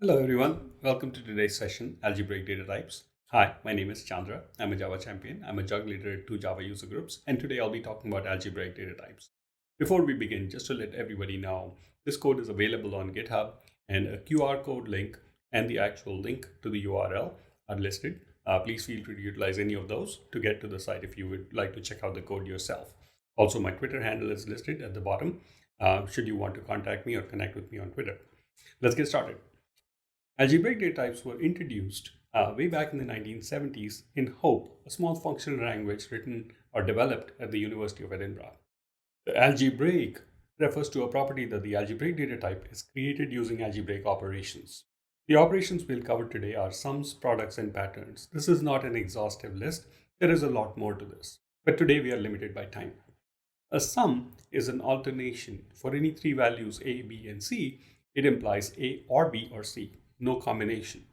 Hello everyone, welcome to today's session, Algebraic Data Types. Hi, my name is Chandra. I'm a Java champion. I'm a Jug leader at 2 Java user groups, and today I'll be talking about algebraic data types. Before we begin, just to let everybody know, this code is available on GitHub, and a QR code link and the actual link to the URL are listed. Please feel free to utilize any of those to get to the site if you would like to check out the code yourself. Also, my Twitter handle is listed at the bottom, should you want to contact me or connect with me on Twitter. Let's get started. Algebraic data types were introduced way back in the 1970s in Hope, a small functional language written or developed at the University of Edinburgh. The algebraic refers to a property that the algebraic data type is created using algebraic operations. The operations we'll cover today are sums, products, and patterns. This is not an exhaustive list. There is a lot more to this, but today we are limited by time. A sum is an alternation. For any three values A, B, and C, it implies A or B or C. No combination.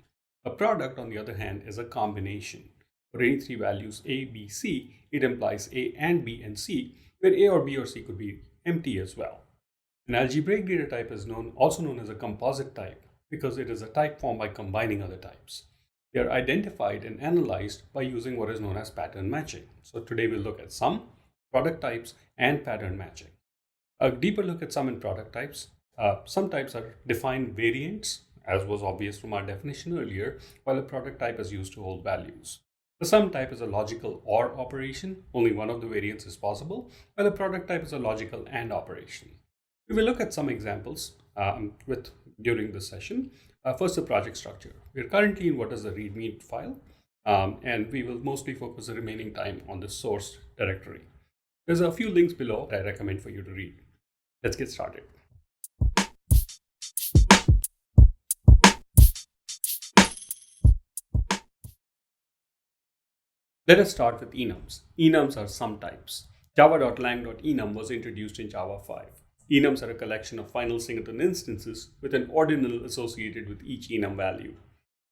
A product, on the other hand, is a combination. For any three values A, B, C, it implies A and B and C, where A or B or C could be empty as well. An algebraic data type is also known as a composite type because it is a type formed by combining other types. They are identified and analyzed by using what is known as pattern matching. So today we'll look at sum, product types, and pattern matching. A deeper look at sum and product types. Some types are defined variants, as was obvious from our definition earlier, while a product type is used to hold values. The sum type is a logical OR operation, only one of the variants is possible, while a product type is a logical AND operation. We will look at some examples during this session. First, the project structure. We are currently in what is the README file, and we will mostly focus the remaining time on the source directory. There's a few links below that I recommend for you to read. Let's get started. Let us start with enums. Enums are sum types. Java.lang.enum was introduced in Java 5. Enums are a collection of final singleton instances with an ordinal associated with each enum value.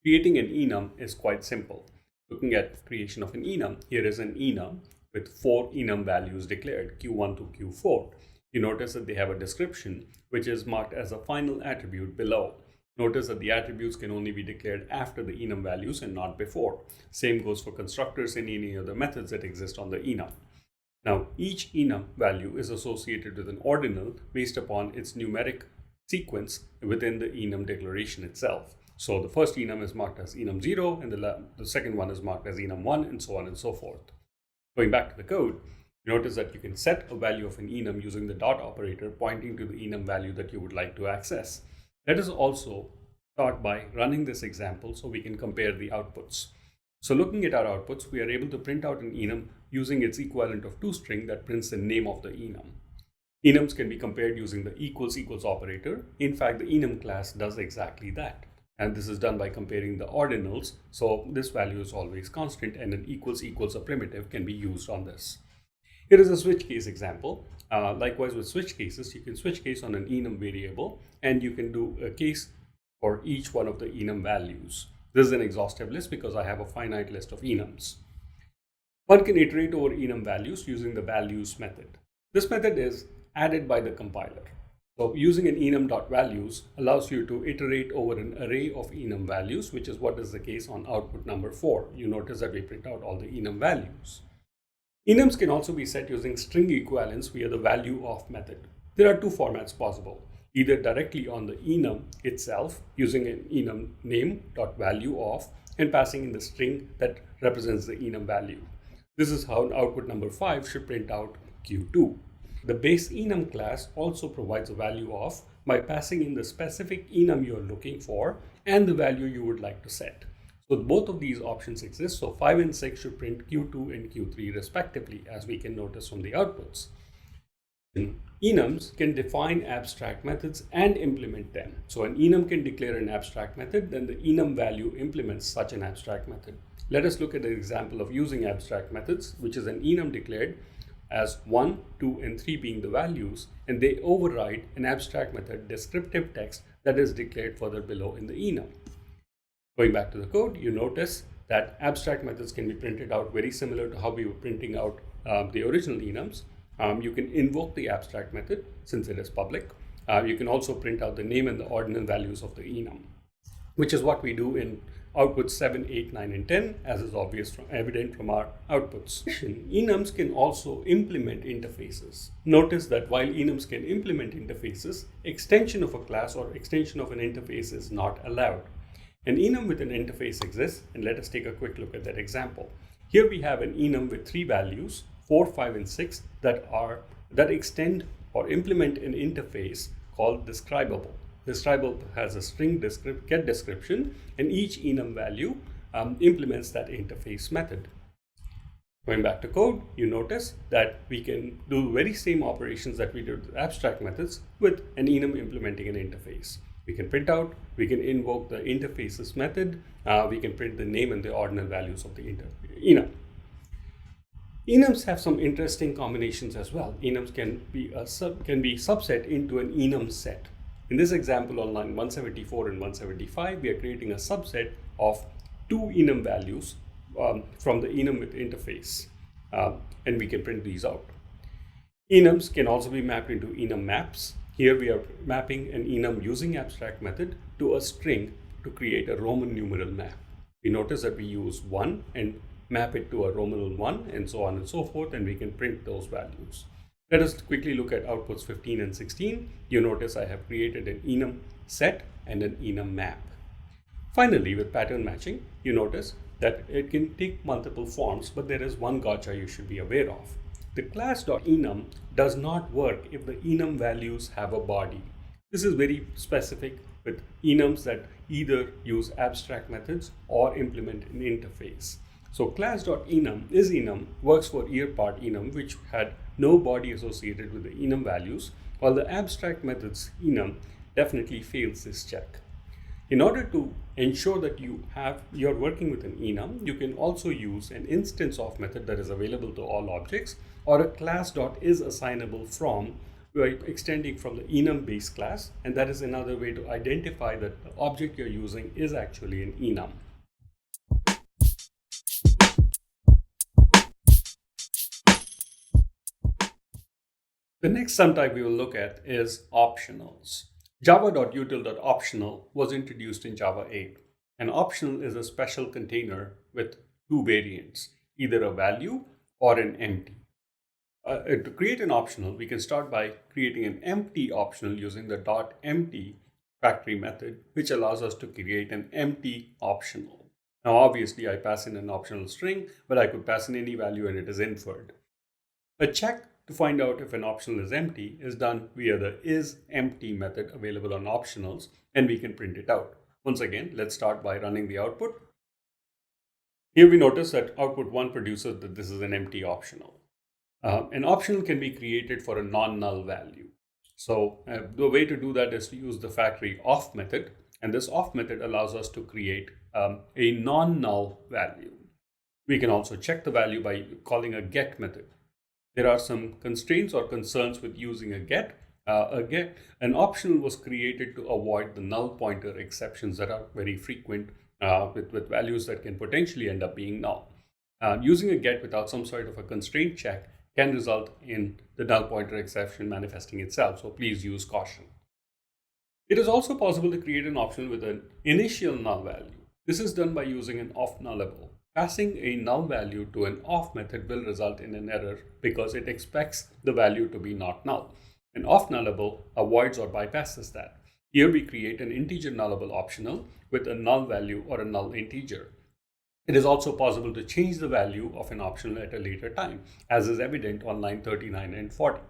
Creating an enum is quite simple. Looking at creation of an enum, here is an enum with 4 enum values declared, Q1 to Q4. You notice that they have a description, which is marked as a final attribute below. Notice that the attributes can only be declared after the enum values and not before. Same goes for constructors and any other methods that exist on the enum. Now, each enum value is associated with an ordinal based upon its numeric sequence within the enum declaration itself. So the first enum is marked as enum 0, and the second one is marked as enum 1, and so on and so forth. Going back to the code, notice that you can set a value of an enum using the dot operator pointing to the enum value that you would like to access. Let us also start by running this example so we can compare the outputs. So looking at our outputs, we are able to print out an enum using its equivalent of toString that prints the name of the enum. Enums can be compared using the equals operator. In fact, the enum class does exactly that. And this is done by comparing the ordinals. So this value is always constant, and an equals a primitive can be used on this. Here is a switch case example. Likewise, with switch cases, you can switch case on an enum variable, and you can do a case for each one of the enum values. This is an exhaustive list because I have a finite list of enums. One can iterate over enum values using the values method. This method is added by the compiler. So using an enum.values allows you to iterate over an array of enum values, which is what is the case on output number 4. You notice that we print out all the enum values. Enums can also be set using string equivalence via the value of method. There are two formats possible, either directly on the enum itself using an enum name.valueOf and passing in the string that represents the enum value. This is how output number 5 should print out Q2. The base enum class also provides a value of by passing in the specific enum you are looking for and the value you would like to set. So both of these options exist, so 5 and 6 should print Q2 and Q3 respectively, as we can notice from the outputs. Enums can define abstract methods and implement them. So an enum can declare an abstract method, then the enum value implements such an abstract method. Let us look at an example of using abstract methods, which is an enum declared as 1, 2, and 3 being the values, and they override an abstract method descriptive text that is declared further below in the enum. Going back to the code, you notice that abstract methods can be printed out very similar to how we were printing out the original enums. You can invoke the abstract method since it is public. You can also print out the name and the ordinal values of the enum. which is what we do in outputs 7, 8, 9, and 10, as is evident from our outputs. Enums can also implement interfaces. Notice that while enums can implement interfaces, extension of a class or extension of an interface is not allowed. An enum with an interface exists, and let us take a quick look at that example. Here we have an enum with 3 values, 4, 5, and 6, that extend or implement an interface called describable. Describable has a string get description, and each enum value implements that interface method. Going back to code, you notice that we can do the very same operations that we did with abstract methods with an enum implementing an interface. We can print out, we can invoke the interfaces method, we can print the name and the ordinal values of the enum. Enums have some interesting combinations as well. Enums can be subset into an enum set. In this example on line 174 and 175, we are creating a subset of 2 enum values from the enum with interface, and we can print these out. Enums can also be mapped into enum maps. Here we are mapping an enum using abstract method to a string to create a Roman numeral map. We notice that we use 1 and map it to a Roman 1 and so on and so forth, and we can print those values. Let us quickly look at outputs 15 and 16. You notice I have created an enum set and an enum map. Finally, with pattern matching, you notice that it can take multiple forms, but there is one gotcha you should be aware of. The class.enum does not work if the enum values have a body. This is very specific with enums that either use abstract methods or implement an interface. So class.enum is enum, works for earpart enum, which had no body associated with the enum values, while the abstract methods enum definitely fails this check. In order to ensure that you're working with an enum, you can also use an instance of method that is available to all objects, or a class.isAssignable from, by extending from the enum base class, and that is another way to identify that the object you're using is actually an enum. The next sum type we will look at is optionals. Java.util.optional was introduced in Java 8. An optional is a special container with 2 variants, either a value or an empty. To create an optional, we can start by creating an empty optional using the .empty factory method, which allows us to create an empty optional. Now, obviously, I pass in an optional string, but I could pass in any value and it is inferred. A check to find out if an optional is empty is done via the isEmpty method available on optionals, and we can print it out. Once again, let's start by running the output. Here we notice that output 1 produces that this is an empty optional. An optional can be created for a non-null value. So the way to do that is to use the factory off method, and this off method allows us to create a non-null value. We can also check the value by calling a get method. There are some constraints or concerns with using a get. An optional was created to avoid the null pointer exceptions that are very frequent with values that can potentially end up being null. Using a get without some sort of a constraint check can result in the null pointer exception manifesting itself, so please use caution. It is also possible to create an optional with an initial null value. This is done by using an off nullable. Passing a null value to an off method will result in an error because it expects the value to be not null. An off nullable avoids or bypasses that. Here we create an integer nullable optional with a null value or a null integer. It is also possible to change the value of an optional at a later time, as is evident on line 39 and 40.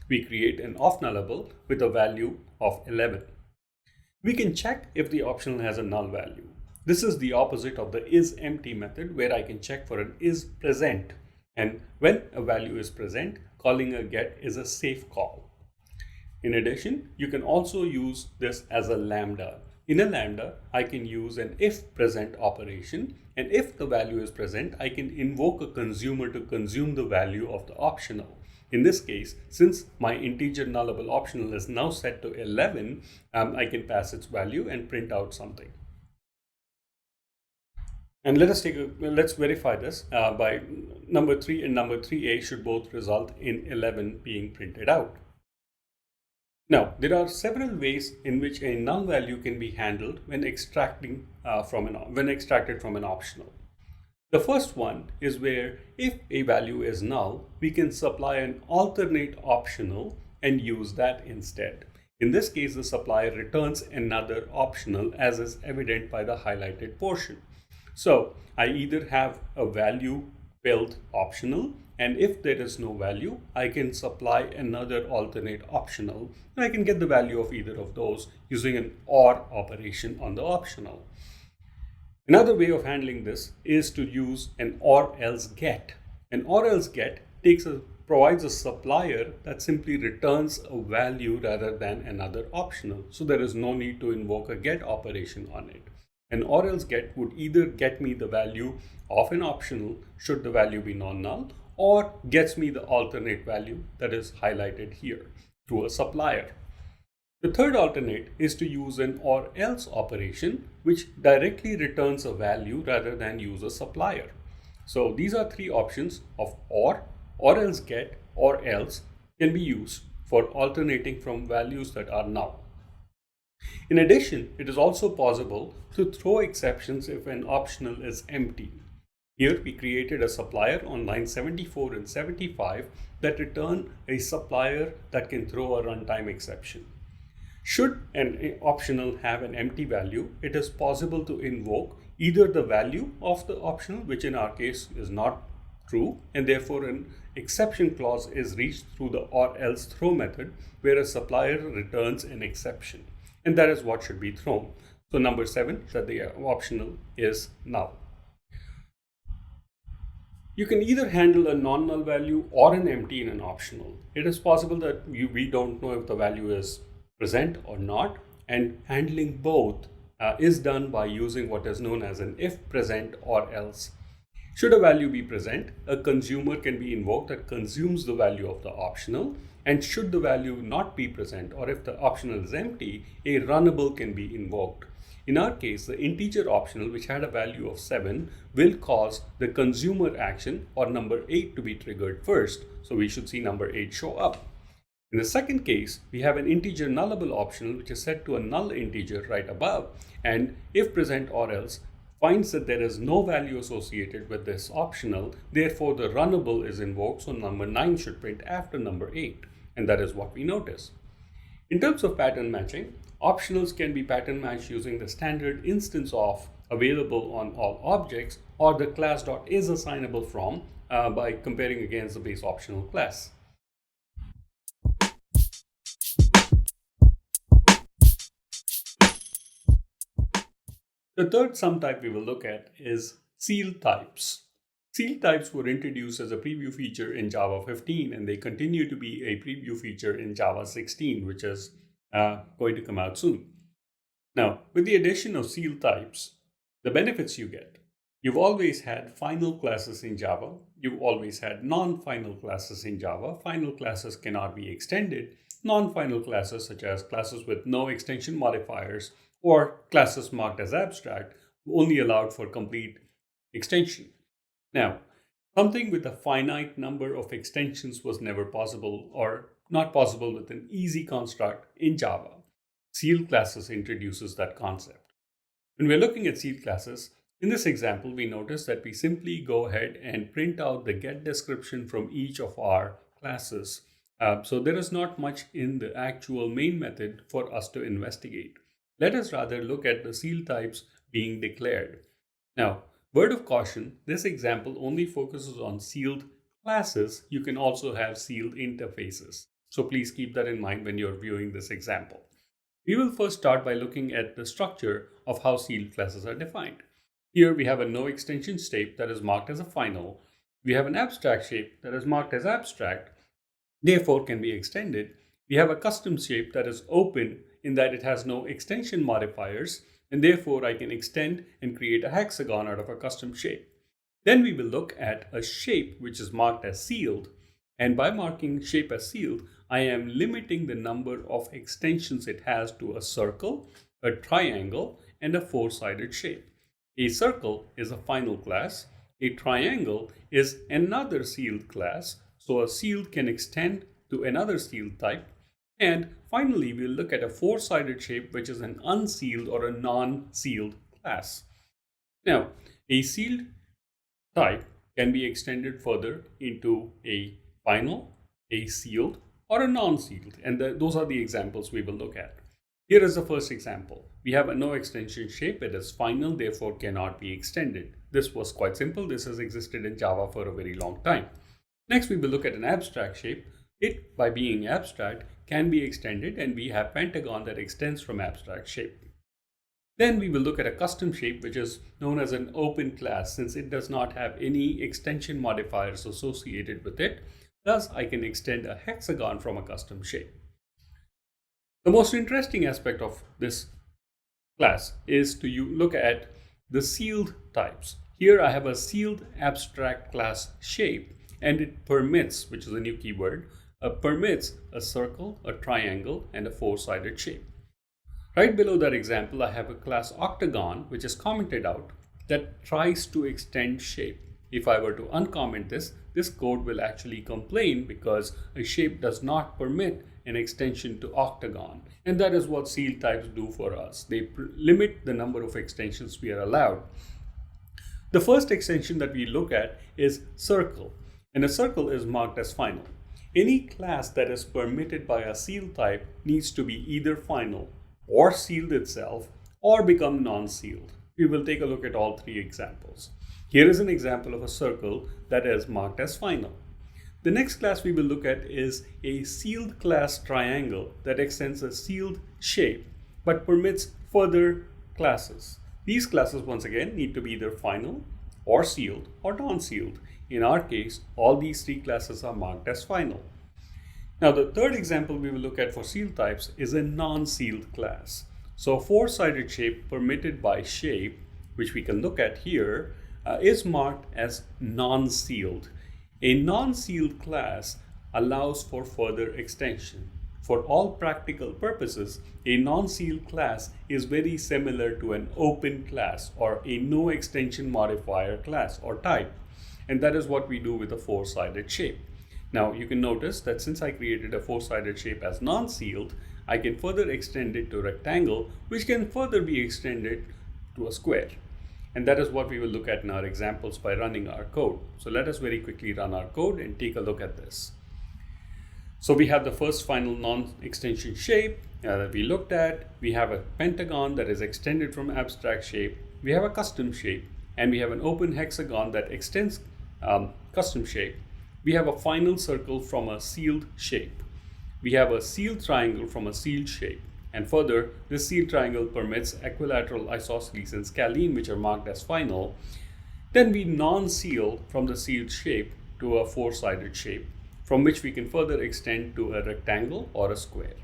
We create an off nullable with a value of 11. We can check if the optional has a null value. This is the opposite of the isEmpty method, where I can check for an isPresent. And when a value is present, calling a get is a safe call. In addition, you can also use this as a lambda. In a lambda, I can use an if present operation, and if the value is present, I can invoke a consumer to consume the value of the optional. In this case, since my integer nullable optional is now set to 11, I can pass its value and print out something. And let's verify this by number 3 and number 3a should both result in 11 being printed out. Now, there are several ways in which a null value can be handled when extracted from an optional. The first one is where if a value is null, we can supply an alternate optional and use that instead. In this case, the supplier returns another optional as is evident by the highlighted portion. So I either have a value built optional, and if there is no value, I can supply another alternate optional, and I can get the value of either of those using an OR operation on the optional. Another way of handling this is to use an or else get. An or else get provides a supplier that simply returns a value rather than another optional. So there is no need to invoke a get operation on it. An or else get would either get me the value of an optional should the value be non-null, or gets me the alternate value that is highlighted here through a supplier. The third alternate is to use an or else operation, which directly returns a value rather than use a supplier. So these are three options of or else get, or else can be used for alternating from values that are null. In addition, it is also possible to throw exceptions if an optional is empty. Here we created a supplier on line 74 and 75 that return a supplier that can throw a runtime exception. Should an optional have an empty value, it is possible to invoke either the value of the optional, which in our case is not true, and therefore an exception clause is reached through the or else throw method, where a supplier returns an exception. And that is what should be thrown. So number 7, that the optional is null. You can either handle a non-null value or an empty in an optional. It is possible that we don't know if the value is present or not, and handling both is done by using what is known as an if present or else. Should a value be present, a consumer can be invoked that consumes the value of the optional, and should the value not be present, or if the optional is empty, a runnable can be invoked. In our case, the integer optional, which had a value of 7, will cause the consumer action or number 8 to be triggered first, so we should see number 8 show up. In the second case, we have an integer nullable optional which is set to a null integer right above, and if present or else finds that there is no value associated with this optional, therefore the runnable is invoked, so number 9 should print after number 8, and that is what we notice. In terms of pattern matching, optionals can be pattern matched using the standard instance of available on all objects or the class.isAssignable from by comparing against the base optional class. The third sum type we will look at is seal types. Seal types were introduced as a preview feature in Java 15, and they continue to be a preview feature in Java 16, which is going to come out soon. Now, with the addition of seal types, the benefits you get. You've always had final classes in Java. You've always had non-final classes in Java. Final classes cannot be extended. Non-final classes, such as classes with no extension modifiers or classes marked as abstract, only allowed for complete extension. Now, something with a finite number of extensions was never possible, or not possible with an easy construct in Java. Seal classes introduces that concept. When we're looking at seal classes, in this example, we notice that we simply go ahead and print out the get description from each of our classes. So there is not much in the actual main method for us to investigate. Let us rather look at the seal types being declared. Now, word of caution, this example only focuses on sealed classes. You can also have sealed interfaces. So please keep that in mind when you're viewing this example. We will first start by looking at the structure of how sealed classes are defined. Here we have a no extension shape that is marked as a final. We have an abstract shape that is marked as abstract, therefore can be extended. We have a custom shape that is open in that it has no extension modifiers, and therefore I can extend and create a hexagon out of a custom shape. Then we will look at a shape which is marked as sealed, and by marking shape as sealed, I am limiting the number of extensions it has to a circle, a triangle, and a four-sided shape. A circle is a final class. A triangle is another sealed class. So a sealed can extend to another sealed type. And finally, we'll look at a four-sided shape, which is an unsealed or a non-sealed class. Now, a sealed type can be extended further into a final, a sealed, or a non-sealed. And those are the examples we will look at. Here is the first example. We have a no extension shape. It is final, therefore cannot be extended. This was quite simple. This has existed in Java for a very long time. Next, we will look at an abstract shape. It, by being abstract, can be extended, and we have pentagon that extends from abstract shape. Then we will look at a custom shape, which is known as an open class, since it does not have any extension modifiers associated with it. Thus, I can extend a hexagon from a custom shape. The most interesting aspect of this class is to look at the sealed types. Here I have a sealed abstract class shape, and it permits, which is a new keyword, permits a circle, a triangle, and a four-sided shape. Right below that example, I have a class octagon, which is commented out, that tries to extend shape. If I were to uncomment this code will actually complain because a shape does not permit an extension to octagon. And that is what sealed types do for us. They limit the number of extensions we are allowed. The first extension that we look at is circle, and a circle is marked as final. Any class that is permitted by a sealed type needs to be either final or sealed itself or become non-sealed. We will take a look at all three examples. Here is an example of a circle that is marked as final. The next class we will look at is a sealed class triangle that extends a sealed shape but permits further classes. These classes, once again, need to be either final or sealed or non-sealed. In our case, all these three classes are marked as final. Now, the third example we will look at for sealed types is a non-sealed class. So, a four-sided shape permitted by shape, which we can look at here, is marked as non-sealed. A non-sealed class allows for further extension. For all practical purposes, a non-sealed class is very similar to an open class or a no extension modifier class or type. And that is what we do with a four-sided shape. Now, you can notice that since I created a four-sided shape as non-sealed, I can further extend it to a rectangle, which can further be extended to a square. And that is what we will look at in our examples by running our code. So let us very quickly run our code and take a look at this. So we have the first final non-extension shape that we looked at. We have a pentagon that is extended from abstract shape. We have a custom shape, and we have an open hexagon that extends custom shape. We have a final circle from a sealed shape. We have a sealed triangle from a sealed shape. And further, this sealed triangle permits equilateral, isosceles, and scalene, which are marked as final. Then we non-seal from the sealed shape to a four-sided shape, from which we can further extend to a rectangle or a square.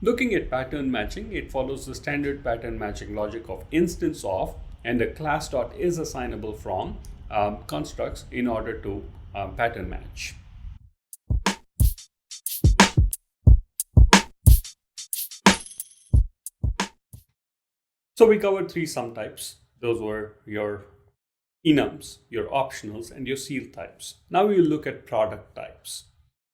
Looking at pattern matching, it follows the standard pattern matching logic of instance of and a class.isAssignable from constructs in order to pattern match. So we covered three sum types. Those were your enums, your optionals, and your sealed types. Now we will look at product types.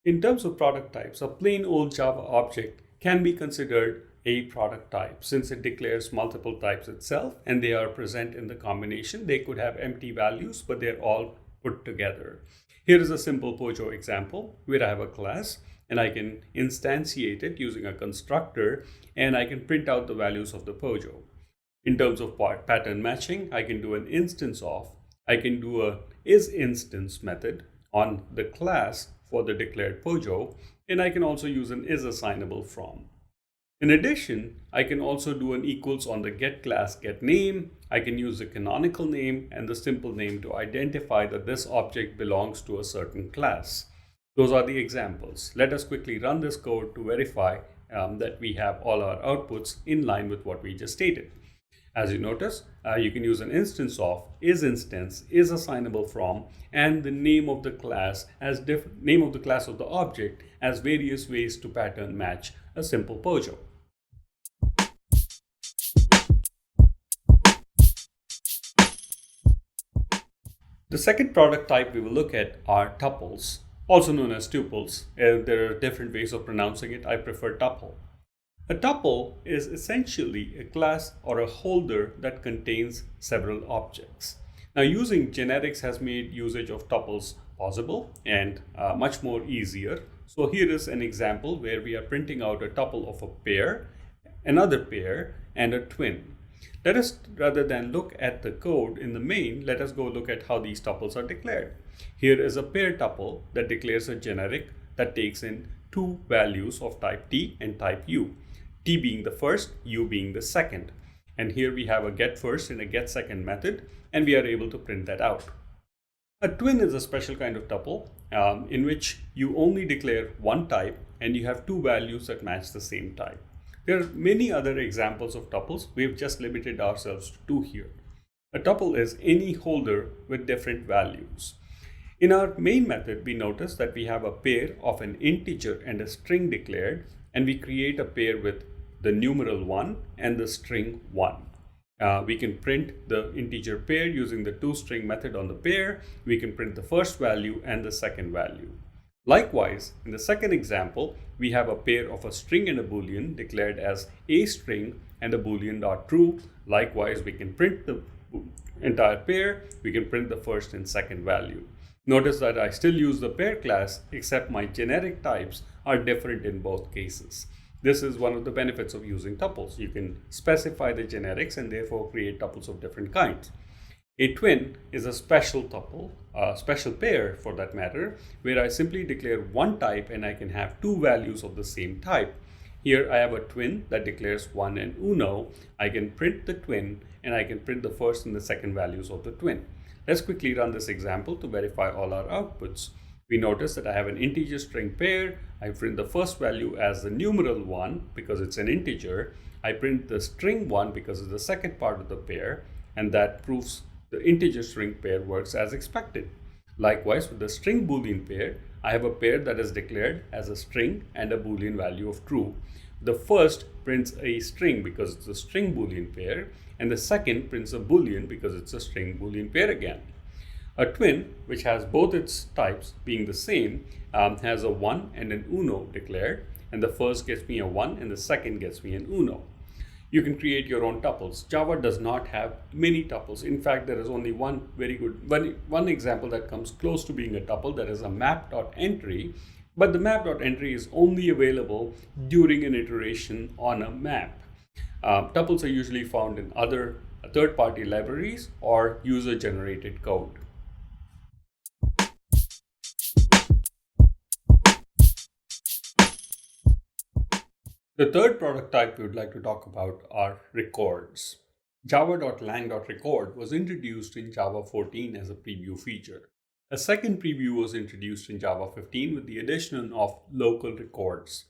In terms of product types, a plain old Java object can be considered a product type since it declares multiple types itself and they are present in the combination. They could have empty values, but they're all put together. Here is a simple Pojo example where I have a class and I can instantiate it using a constructor and I can print out the values of the Pojo. In terms of pattern matching, I can do an instance of, I can do a isInstance method on the class for the declared Pojo, and I can also use an isAssignable from. In addition, I can also do an equals on the get class get name. I can use the canonical name and the simple name to identify that this object belongs to a certain class. Those are the examples. Let us quickly run this code to verify that we have all our outputs in line with what we just stated. As you notice, you can use an instance of, isInstance, isAssignable from, and the name of the class as name of the class of the object as various ways to pattern match a simple Pojo. The second product type we will look at are tuples. also known as tuples. There are different ways of pronouncing it. I prefer tuple. A tuple is essentially a class or a holder that contains several objects. Now, using generics has made usage of tuples possible and much more easier. So here is an example where we are printing out a tuple of a pair, another pair, and a twin. Let us, rather than look at the code in the main, let us go look at how these tuples are declared. Here is a pair tuple that declares a generic that takes in two values of type T and type U. T being the first, U being the second. And here we have a get first and a get second method, and we are able to print that out. A twin is a special kind of tuple in which you only declare one type and you have two values that match the same type. There are many other examples of tuples. We've just limited ourselves to two here. A tuple is any holder with different values. In our main method, we notice that we have a pair of an integer and a string declared, and we create a pair with the numeral 1 and the string 1. We can print the integer pair using the toString method on the pair. We can print the first value and the second value. Likewise, in the second example, we have a pair of a string and a boolean declared as a string and a boolean.true. Likewise, we can print the entire pair. We can print the first and second value. Notice that I still use the pair class, except my generic types are different in both cases. This is one of the benefits of using tuples. You can specify the generics and therefore create tuples of different kinds. A twin is a special tuple, a special pair for that matter, where I simply declare one type and I can have two values of the same type. Here I have a twin that declares 1 and uno. I can print the twin and I can print the first and the second values of the twin. Let's quickly run this example to verify all our outputs. We notice that I have an integer string pair. I print the first value as the numeral 1 because it's an integer. I print the string 1 because it's the second part of the pair, and that proves the integer string pair works as expected. Likewise, with the string boolean pair, I have a pair that is declared as a string and a boolean value of true. The first prints a string because it's a string boolean pair, and the second prints a boolean because it's a string boolean pair again. A twin, which has both its types being the same, has a 1 and an uno declared, and the first gets me a 1 and the second gets me an uno. You can create your own tuples. Java does not have many tuples. In fact, there is only one example that comes close to being a tuple, that is a map.entry, but the map.entry is only available during an iteration on a map. Tuples are usually found in other third-party libraries or user-generated code. The third product type we would like to talk about are records. Java.lang.record was introduced in Java 14 as a preview feature. A second preview was introduced in Java 15 with the addition of local records.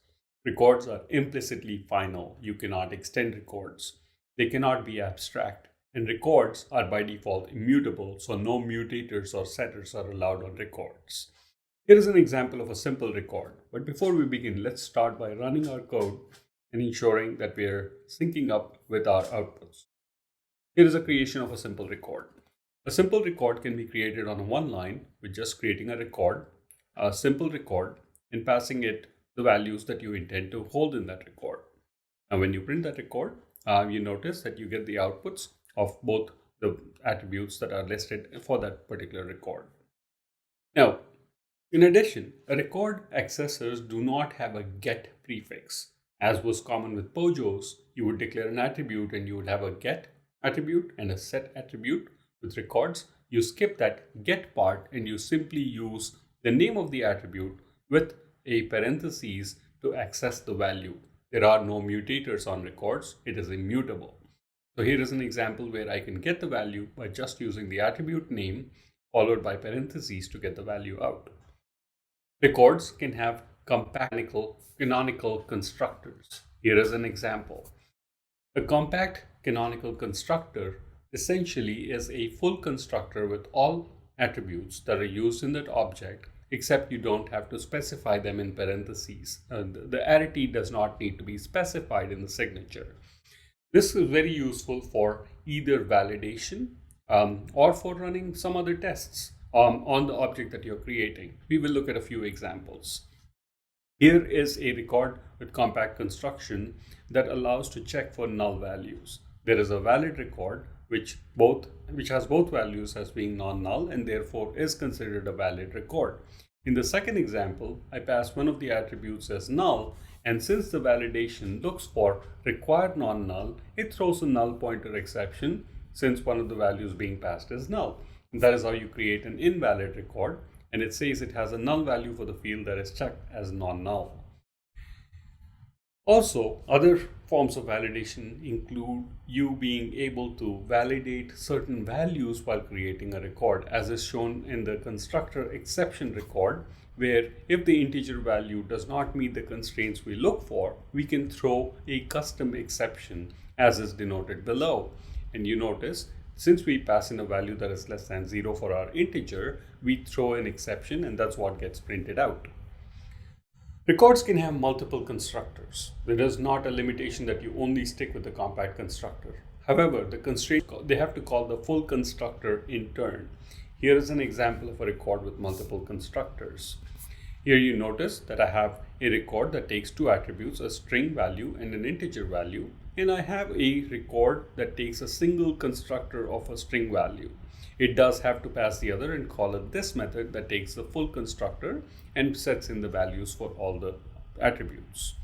Records are implicitly final. You cannot extend records. They cannot be abstract. And records are by default immutable, so no mutators or setters are allowed on records. Here is an example of a simple record. But before we begin, let's start by running our code and ensuring that we are syncing up with our outputs. Here is a creation of a simple record. A simple record can be created on one line with just creating a record, a simple record, and passing it the values that you intend to hold in that record. And when you print that record, you notice that you get the outputs of both the attributes that are listed for that particular record. Now, in addition, a record accessors do not have a get prefix. As was common with Pojos, you would declare an attribute and you would have a get attribute and a set attribute. With records, you skip that get part and you simply use the name of the attribute with a parenthesis to access the value. There are no mutators on records. It is immutable. So here is an example where I can get the value by just using the attribute name followed by parentheses to get the value out. Records can have compact canonical constructors. Here is an example. A compact canonical constructor essentially is a full constructor with all attributes that are used in that object, except you don't have to specify them in parentheses. The arity does not need to be specified in the signature. This is very useful for either validation or for running some other tests. on the object that you're creating. We will look at a few examples. Here is a record with compact construction that allows to check for null values. There is a valid record which has both values as being non-null and therefore is considered a valid record. In the second example, I pass one of the attributes as null, and since the validation looks for required non-null, it throws a null pointer exception since one of the values being passed is null. And that is how you create an invalid record, and it says it has a null value for the field that is checked as non-null. Also, other forms of validation include you being able to validate certain values while creating a record, as is shown in the constructor exception record, where if the integer value does not meet the constraints we look for, we can throw a custom exception as is denoted below. And you notice, since we pass in a value that is less than 0 for our integer, we throw an exception and that's what gets printed out. Records can have multiple constructors. There is not a limitation that you only stick with the compact constructor. However, the constraint, they have to call the full constructor in turn. Here is an example of a record with multiple constructors. Here you notice that I have a record that takes two attributes, a string value and an integer value, and I have a record that takes a single constructor of a string value. It does have to pass the other and call it this method that takes the full constructor and sets in the values for all the attributes.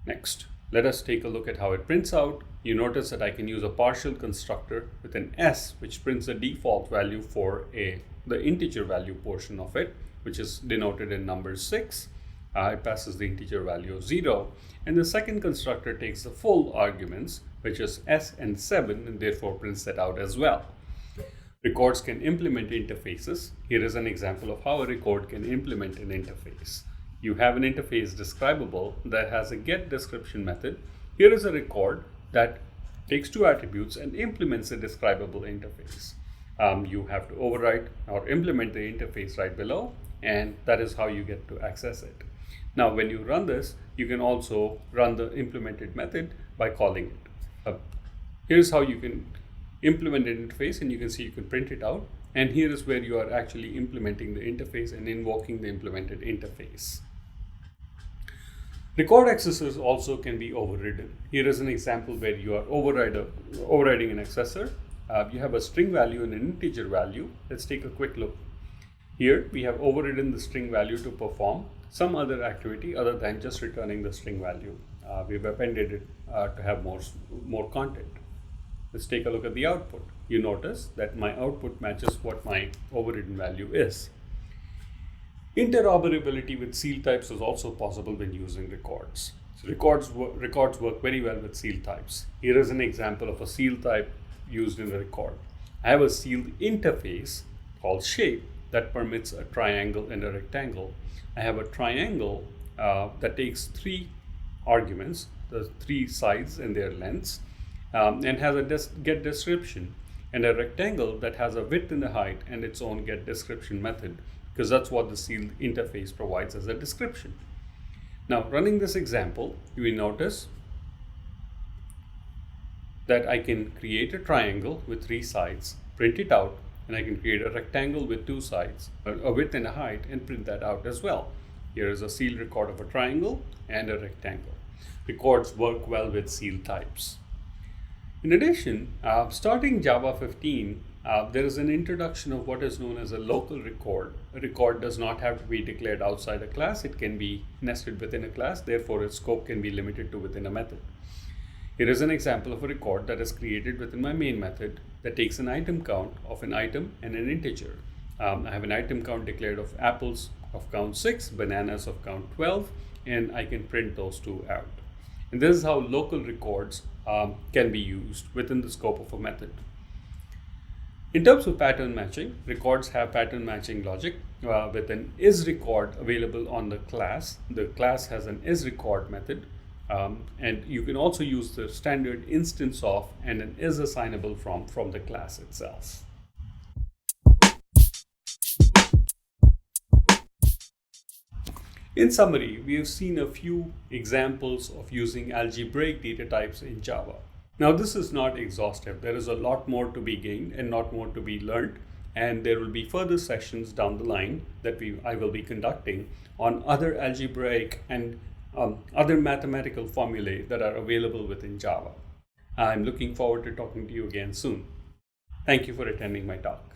Next, let us take a look at how it prints out. You notice that I can use a partial constructor with an S, which prints the default value for the integer value portion of it, which is denoted in number 6. It passes the integer value of 0. And the second constructor takes the full arguments, which is S and 7, and therefore prints that out as well. Records can implement interfaces. Here is an example of how a record can implement an interface. You have an interface describable that has a getDescription method. Here is a record that takes two attributes and implements a describable interface. You have to overwrite or implement the interface right below, and that is how you get to access it. Now, when you run this, you can also run the implemented method by calling it. Here's how you can implement an interface, and you can see you can print it out. And here is where you are actually implementing the interface and invoking the implemented interface. Record accessors also can be overridden. Here is an example where you are overriding an accessor. You have a string value and an integer value. Let's take a quick look. Here we have overridden the string value to perform some other activity other than just returning the string value. We've appended it to have more content. Let's take a look at the output. You notice that my output matches what my overridden value is. Interoperability with seal types is also possible when using records. So records work very well with seal types. Here is an example of a seal type used in a record. I have a sealed interface called shape that permits a triangle and a rectangle. I have a triangle that takes three arguments, the three sides and their lengths, and has a getDescription, and a rectangle that has a width and a height and its own getDescription method, because that's what the sealed interface provides as a description. Now, running this example, you will notice that I can create a triangle with three sides, print it out, and I can create a rectangle with two sides, a width and a height, and print that out as well. Here is a sealed record of a triangle and a rectangle. Records work well with seal types. In addition, starting Java 15, there is an introduction of what is known as a local record. A record does not have to be declared outside a class. It can be nested within a class. Therefore, its scope can be limited to within a method. Here is an example of a record that is created within my main method that takes an item count of an item and an integer. I have an item count declared of apples of count 6, bananas of count 12, and I can print those two out. And this is how local records can be used within the scope of a method. In terms of pattern matching, records have pattern matching logic with an isRecord available on the class. The class has an isRecord method, and you can also use the standard instance of and an isAssignable from the class itself. In summary, we have seen a few examples of using algebraic data types in Java. Now, this is not exhaustive. There is a lot more to be gained and lot more to be learned. And there will be further sessions down the line that I will be conducting on other algebraic and other mathematical formulae that are available within Java. I'm looking forward to talking to you again soon. Thank you for attending my talk.